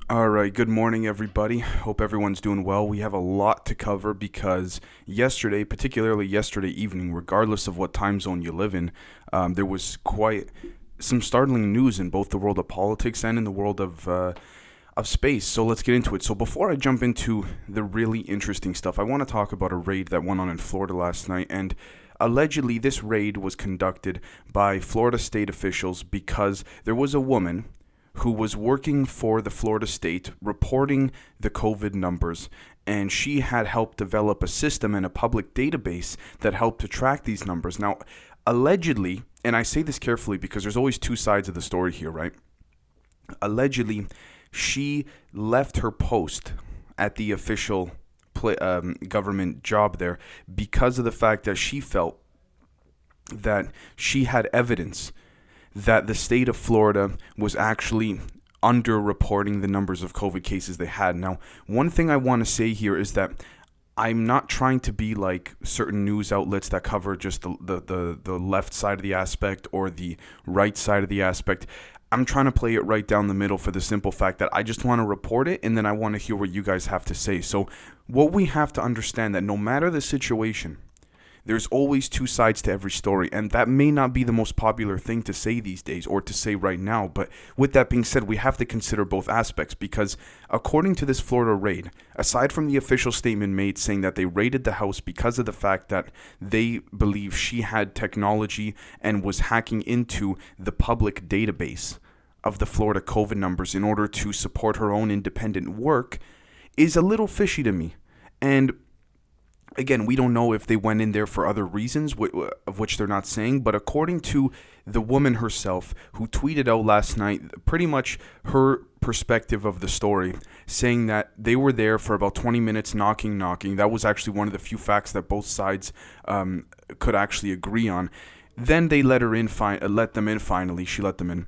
All right, good morning, everybody. Hope everyone's doing well. We have a lot to cover because yesterday, particularly yesterday evening, regardless of what time zone you live in, there was quite some startling news in both the world of politics and in the world of space. So let's get into it. So before I jump into the really interesting stuff, I want to talk about a raid that went on in Florida last night. And allegedly, this raid was conducted by Florida state officials because there was a woman who was working for the Florida state reporting the COVID numbers. And she had helped develop a system and a public database that helped to track these numbers. Now, allegedly, and I say this carefully because there's always two sides of the story here, right? Allegedly, she left her post at the official government job there because of the fact that she felt that she had evidence that the state of Florida was actually underreporting the numbers of COVID cases they had. Now, one thing I want to say here is that I'm not trying to be like certain news outlets that cover just the left side of the aspect or the right side of the aspect. I'm trying to play it right down the middle for the simple fact that I just want to report it and then I want to hear what you guys have to say. So what we have to understand that no matter the situation, there's always two sides to every story, and that may not be the most popular thing to say these days or to say right now. But with that being said, we have to consider both aspects because, according to this Florida raid, aside from the official statement made saying that they raided the house because of the fact that they believe she had technology and was hacking into the public database of the Florida COVID numbers in order to support her own independent work, is a little fishy to me. And again, we don't know if they went in there for other reasons, of which they're not saying, but according to the woman herself who tweeted out last night pretty much her perspective of the story, saying that they were there for about 20 minutes knocking. That was actually one of the few facts that both sides could actually agree on. Then they let her in, let them in finally. She let them in.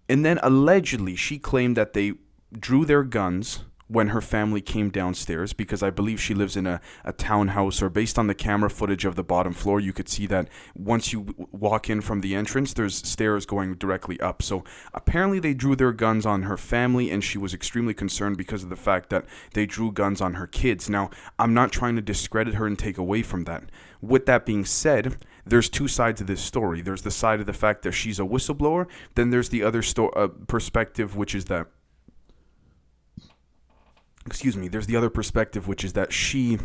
And then allegedly she claimed that they drew their guns when her family came downstairs, because I believe she lives in a townhouse, or based on the camera footage of the bottom floor, you could see that once you walk in from the entrance, there's stairs going directly up. So apparently they drew their guns on her family, and she was extremely concerned because of the fact that they drew guns on her kids. Now, I'm not trying to discredit her and take away from that. With that being said, there's two sides of this story. There's the side of the fact that she's a whistleblower, then there's the other perspective, which is that there's the other perspective, which is that she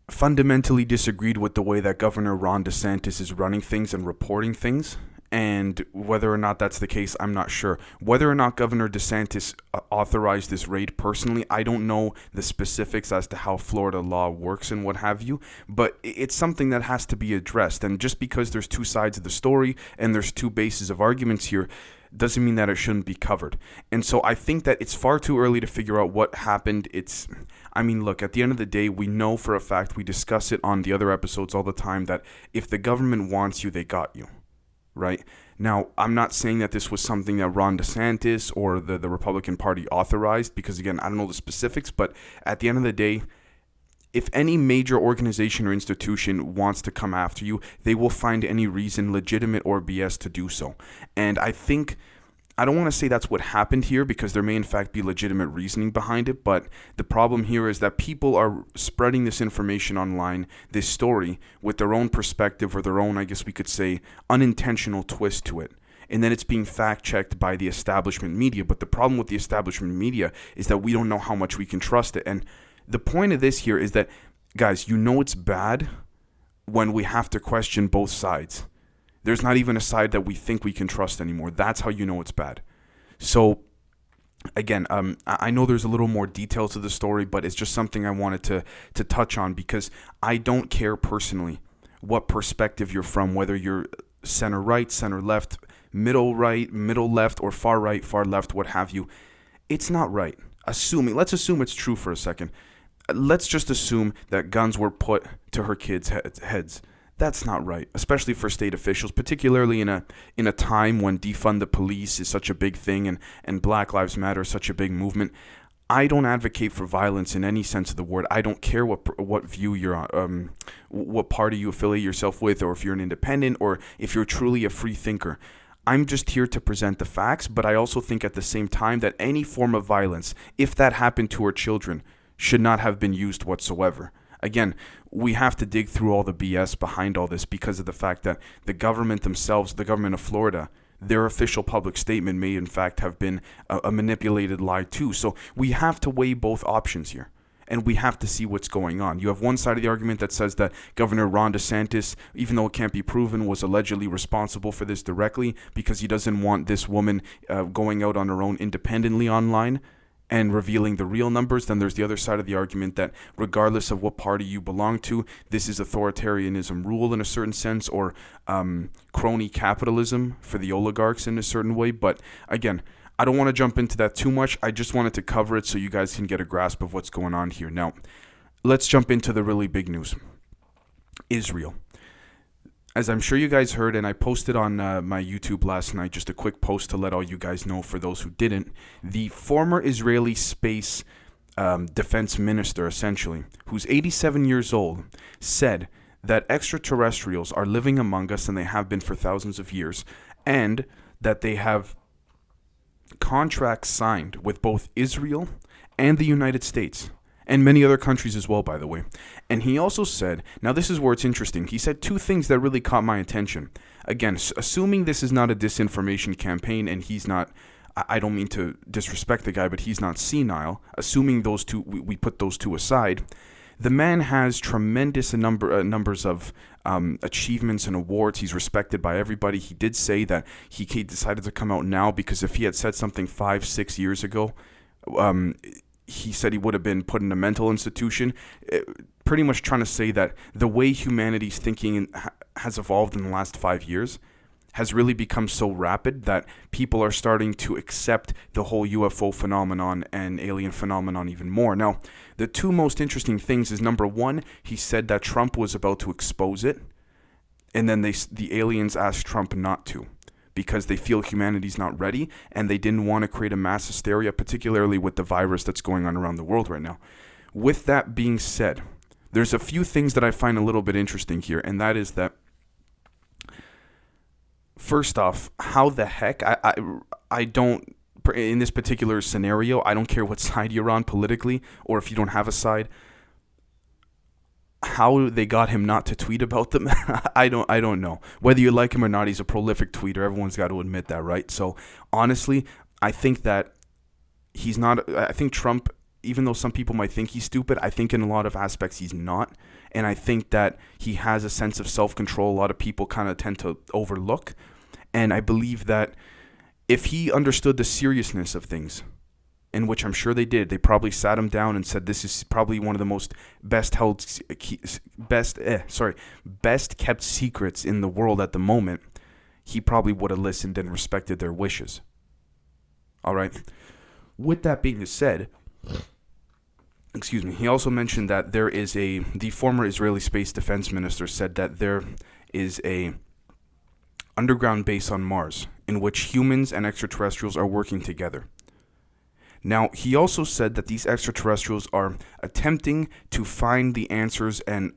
fundamentally disagreed with the way that Governor Ron DeSantis is running things and reporting things. And whether or not that's the case, I'm not sure. Whether or not Governor DeSantis authorized this raid personally, I don't know the specifics as to how Florida law works and what have you, but it's something that has to be addressed. And just because there's two sides of the story and there's two bases of arguments here, doesn't mean that it shouldn't be covered. And so I think that it's far too early to figure out what happened. Look, at the end of the day, we know for a fact, we discuss it on the other episodes all the time, that if the government wants you, they got you, right? Now, I'm not saying that this was something that Ron DeSantis or the Republican Party authorized, because again, I don't know the specifics, but at the end of the day, if any major organization or institution wants to come after you, they will find any reason, legitimate or BS, to do so. And I don't want to say that's what happened here, because there may in fact be legitimate reasoning behind it, but the problem here is that people are spreading this information online, this story, with their own perspective or their own, I guess we could say, unintentional twist to it. And then it's being fact-checked by the establishment media. But the problem with the establishment media is that we don't know how much we can trust it. And the point of this here is that, guys, it's bad when we have to question both sides. There's not even a side that we think we can trust anymore. That's how you know it's bad. So, again, I know there's a little more detail to the story, but it's just something I wanted to touch on, because I don't care personally what perspective you're from, whether you're center right, center left, middle right, middle left, or far right, far left, what have you. It's not right. Let's assume it's true for a second. Let's just assume that guns were put to her kids' heads. That's not right, especially for state officials, particularly in a time when defund the police is such a big thing and Black Lives Matter is such a big movement. I don't advocate for violence in any sense of the word. I don't care what view you're on, what party you affiliate yourself with, or if you're an independent, or if you're truly a free thinker. I'm just here to present the facts, but I also think at the same time that any form of violence, if that happened to our children, should not have been used whatsoever. Again, we have to dig through all the BS behind all this because of the fact that the government themselves, the government of Florida, their official public statement may in fact have been a manipulated lie too. So we have to weigh both options here. And we have to see what's going on. You have one side of the argument that says that Governor Ron DeSantis, even though it can't be proven, was allegedly responsible for this directly because he doesn't want this woman going out on her own independently online and revealing the real numbers. Then there's the other side of the argument that regardless of what party you belong to, this is authoritarianism rule in a certain sense, or crony capitalism for the oligarchs in a certain way. But again, I don't want to jump into that too much. I just wanted to cover it so you guys can get a grasp of what's going on here. Now, let's jump into the really big news. Israel. As I'm sure you guys heard, and I posted on my YouTube last night, just a quick post to let all you guys know for those who didn't, the former Israeli space defense minister, essentially, who's 87 years old, said that extraterrestrials are living among us and they have been for thousands of years, and that they have contracts signed with both Israel and the United States and many other countries as well, by the way. And he also said, now this is where it's interesting, he said two things that really caught my attention. Again, assuming this is not a disinformation campaign and he's not, I don't mean to disrespect the guy, but he's not senile, assuming those two, we put those two aside, the man has tremendous numbers of achievements and awards. He's respected by everybody. He did say that he decided to come out now because if he had said something 5-6 years ago, he said he would have been put in a mental institution. Pretty much trying to say that the way humanity's thinking has evolved in the last 5 years has really become so rapid that people are starting to accept the whole UFO phenomenon and alien phenomenon even more. Now, the two most interesting things is, number one, he said that Trump was about to expose it, and then the aliens asked Trump not to because they feel humanity's not ready and they didn't want to create a mass hysteria, particularly with the virus that's going on around the world right now. With that being said, there's a few things that I find a little bit interesting here, and that is that first off, how the heck, I don't, in this particular scenario, I don't care what side you're on politically or if you don't have a side, how they got him not to tweet about them, I don't know. Whether you like him or not, he's a prolific tweeter. Everyone's got to admit that, right? So honestly, I think that he's not, I think Trump, even though some people might think he's stupid, I think in a lot of aspects he's not. And I think that he has a sense of self-control a lot of people kind of tend to overlook. And I believe that if he understood the seriousness of things, in which I'm sure they did, they probably sat him down and said, this is probably one of the most best kept secrets in the world at the moment, he probably would have listened and respected their wishes. All right. With that being said, he also mentioned that the former Israeli space defense minister said that there is a underground base on Mars in which humans and extraterrestrials are working together. Now, he also said that these extraterrestrials are attempting to find the answers and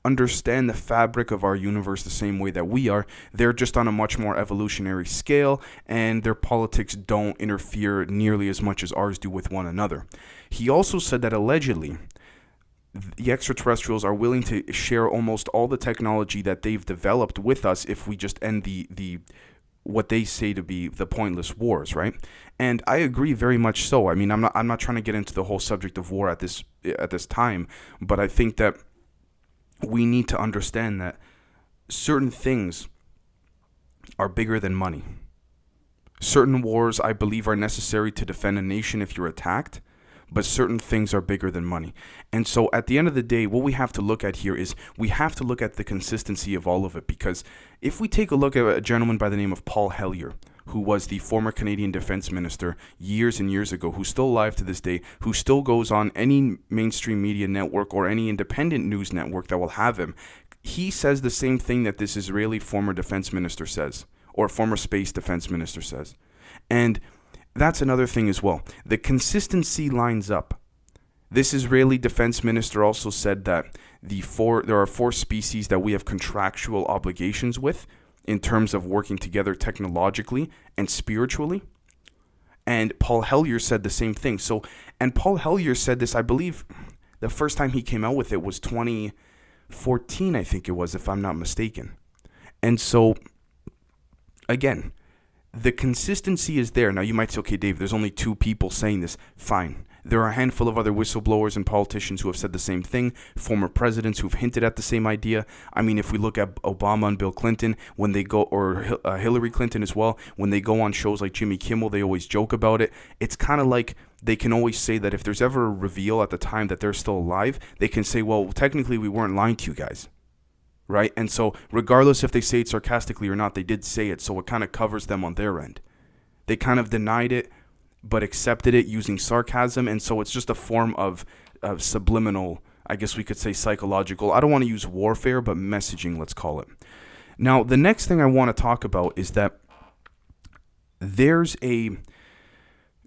understand the fabric of our universe the same way that we are. They're just on a much more evolutionary scale, and their politics don't interfere nearly as much as ours do with one another. He also said that allegedly the extraterrestrials are willing to share almost all the technology that they've developed with us if we just end the what they say to be the pointless wars, right? And I agree very much so. I mean, I'm not trying to get into the whole subject of war at this time, but I think that we need to understand that certain things are bigger than money. Certain wars, I believe, are necessary to defend a nation if you're attacked, but certain things are bigger than money. And so at the end of the day, what we have to look at here is we have to look at the consistency of all of it, because if we take a look at a gentleman by the name of Paul Hellyer, who was the former Canadian defense minister years and years ago, who's still alive to this day, who still goes on any mainstream media network or any independent news network that will have him, he says the same thing that this Israeli former defense minister says, or former space defense minister says. And that's another thing as well. The consistency lines up. This Israeli defense minister also said that there are 4 species that we have contractual obligations with, in terms of working together technologically and spiritually. And Paul Hellyer said the same thing. And Paul Hellyer said this, I believe the first time he came out with it was 2014, I think it was, if I'm not mistaken. And so, again, the consistency is there. Now, you might say, okay, Dave, there's only 2 people saying this. Fine. There are a handful of other whistleblowers and politicians who have said the same thing, former presidents who've hinted at the same idea. I mean, if we look at Obama and Bill Clinton, when they go, or Hillary Clinton as well, when they go on shows like Jimmy Kimmel, they always joke about it. It's kind of like they can always say that if there's ever a reveal at the time that they're still alive, they can say, well, technically we weren't lying to you guys. Right? And so regardless if they say it sarcastically or not, they did say it. So it kind of covers them on their end. They kind of denied it, but accepted it using sarcasm. And so it's just a form of subliminal, I guess we could say psychological. I don't want to use warfare, but messaging, let's call it. Now, the next thing I want to talk about is that there's a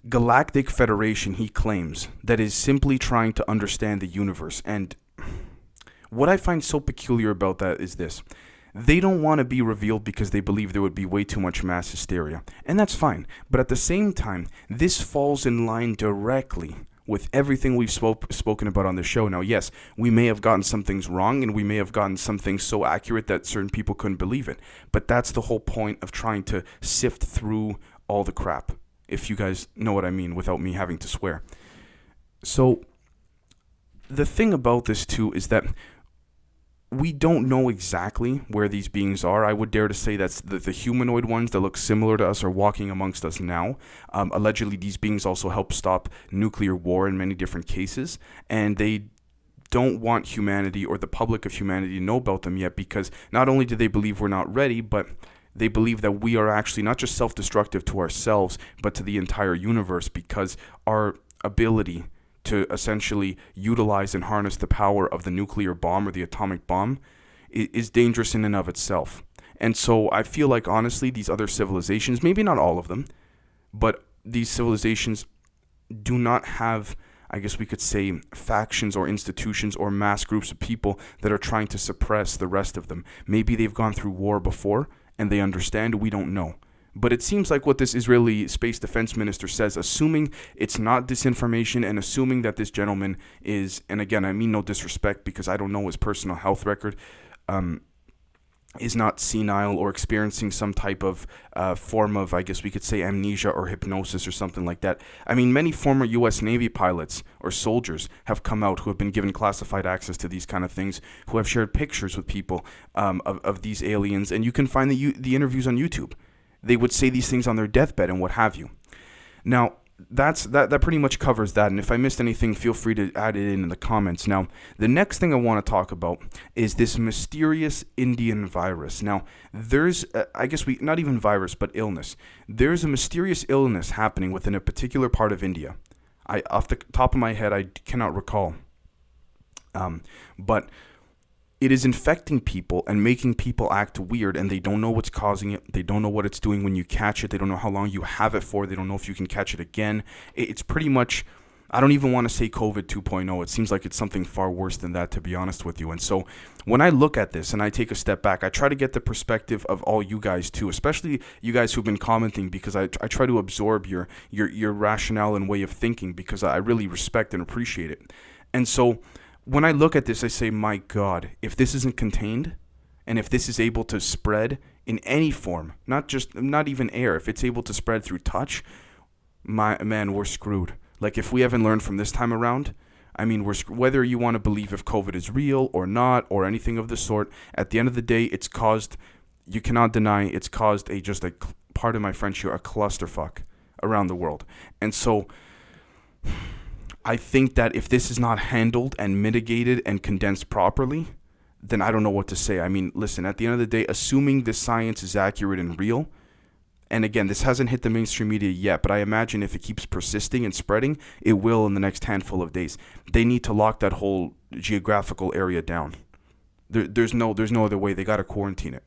galactic federation, he claims, that is simply trying to understand the universe. And what I find so peculiar about that is this. They don't want to be revealed because they believe there would be way too much mass hysteria. And that's fine. But at the same time, this falls in line directly with everything we've spoken about on the show. Now, yes, we may have gotten some things wrong, and we may have gotten some things so accurate that certain people couldn't believe it. But that's the whole point of trying to sift through all the crap, if you guys know what I mean, without me having to swear. So, the thing about this, too, is that we don't know exactly where these beings are. I would dare to say that's the humanoid ones that look similar to us are walking amongst us now. Allegedly, these beings also help stop nuclear war in many different cases, and they don't want humanity or the public of humanity to know about them yet, because not only do they believe we're not ready, but they believe that we are actually not just self-destructive to ourselves, but to the entire universe, because our ability to essentially utilize and harness the power of the nuclear bomb or the atomic bomb is dangerous in and of itself. And so I feel like, honestly, these other civilizations, maybe not all of them, but these civilizations do not have, I guess we could say, factions or institutions or mass groups of people that are trying to suppress the rest of them. Maybe they've gone through war before and they understand. We don't know. But it seems like what this Israeli space defense minister says, assuming it's not disinformation and assuming that this gentleman is, and again, I mean no disrespect because I don't know his personal health record, is not senile or experiencing some type of form of, I guess we could say, amnesia or hypnosis or something like that. I mean, many former U.S. Navy pilots or soldiers have come out who have been given classified access to these kind of things, who have shared pictures with people of these aliens, and you can find the interviews on YouTube. They would say these things on their deathbed and what have you. Now, that pretty much covers that. And if I missed anything, feel free to add it in the comments. Now, the next thing I want to talk about is this mysterious Indian virus. Now, there's, not even virus, but illness. There's a mysterious illness happening within a particular part of India. Off the top of my head, I cannot recall. But it is infecting people and making people act weird, and they don't know what's causing it. They don't know what it's doing when you catch it. They don't know how long you have it for. They don't know if you can catch it again. It's pretty much, I don't even want to say COVID 2.0. It seems like it's something far worse than that, to be honest with you. And so when I look at this and I take a step back, I try to get the perspective of all you guys too, especially you guys who've been commenting, because I try to absorb your rationale and way of thinking, because I really respect and appreciate it. And so when I look at this, I say, my God, if this isn't contained, and if this is able to spread in any form, not even air, if it's able to spread through touch, we're screwed. Like, if we haven't learned from this time around, I mean, whether you want to believe if COVID is real or not, or anything of the sort, at the end of the day, it's caused, you cannot deny, it's caused pardon my French here, a clusterfuck around the world. And so I think that if this is not handled and mitigated and condensed properly, then I don't know what to say. I mean, listen, at the end of the day, assuming the science is accurate and real, and again, this hasn't hit the mainstream media yet, but I imagine if it keeps persisting and spreading, it will in the next handful of days. They need to lock that whole geographical area down. There's no other way. They got to quarantine it.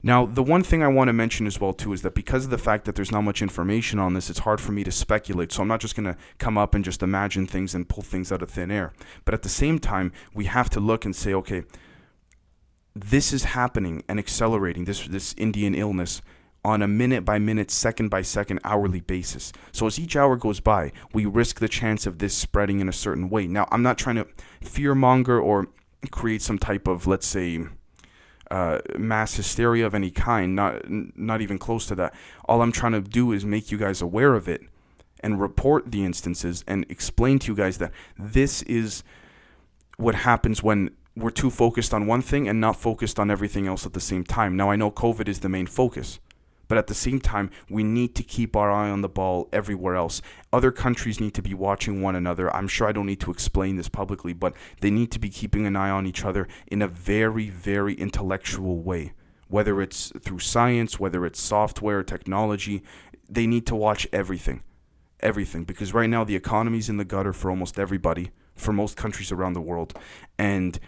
Now, the one thing I want to mention as well, too, is that because of the fact that there's not much information on this, it's hard for me to speculate. So I'm not just going to come up and just imagine things and pull things out of thin air. But at the same time, we have to look and say, okay, this is happening and accelerating, this Indian illness, on a minute by minute, second by second, hourly basis. So as each hour goes by, we risk the chance of this spreading in a certain way. Now, I'm not trying to fearmonger or create some type of, let's say, mass hysteria of any kind, not even close to that. All I'm trying to do is make you guys aware of it and report the instances and explain to you guys that this is what happens when we're too focused on one thing and not focused on everything else at the same time. Now, I know COVID is the main focus, but at the same time, we need to keep our eye on the ball everywhere else. Other countries need to be watching one another. I'm sure I don't need to explain this publicly, but they need to be keeping an eye on each other in a very, very intellectual way. Whether it's through science, whether it's software, technology, they need to watch everything. Everything. Because right now, the economy's in the gutter for almost everybody, for most countries around the world. And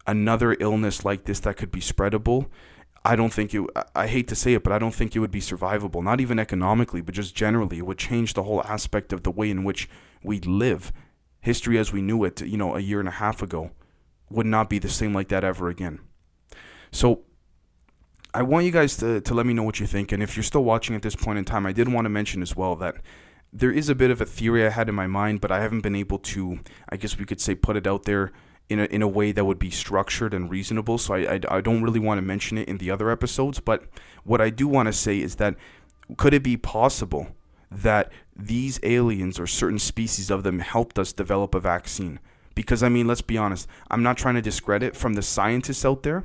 another illness like this that could be spreadable, I hate to say it, but I don't think it would be survivable, not even economically, but just generally. It would change the whole aspect of the way in which we live. History as we knew it, a year and a half ago, would not be the same like that ever again. So I want you guys to let me know what you think. And if you're still watching at this point in time, I did want to mention as well that there is a bit of a theory I had in my mind, but I haven't been able to, I guess we could say, put it out there in a way that would be structured and reasonable. So I don't really want to mention it in the other episodes. But what I do want to say is that, could it be possible that these aliens or certain species of them helped us develop a vaccine? Because, I mean, let's be honest, I'm not trying to discredit from the scientists out there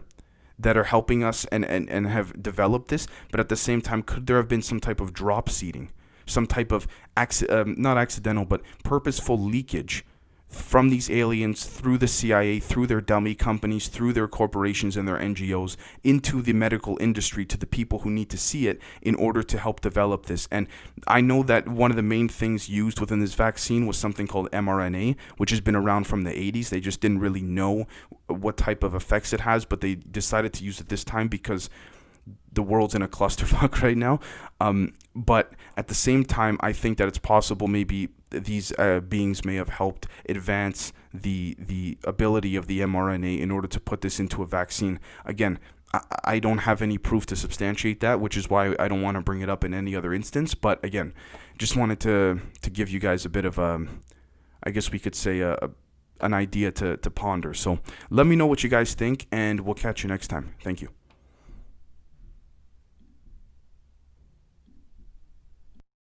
that are helping us and have developed this, but at the same time, could there have been some type of drop seeding, some type of not accidental but purposeful leakage from these aliens through the CIA, through their dummy companies, through their corporations and their NGOs, into the medical industry, to the people who need to see it in order to help develop this? And I know that one of the main things used within this vaccine was something called mRNA, which has been around from the 80s. They just didn't really know what type of effects it has, but they decided to use it this time because the world's in a clusterfuck right now. But at the same time, I think that it's possible maybe these beings may have helped advance the ability of the mRNA in order to put this into a vaccine. Again, I don't have any proof to substantiate that, which is why I don't want to bring it up in any other instance. But again, just wanted to give you guys a bit of I guess we could say an idea to ponder. So let me know what you guys think, and we'll catch you next time. Thank you.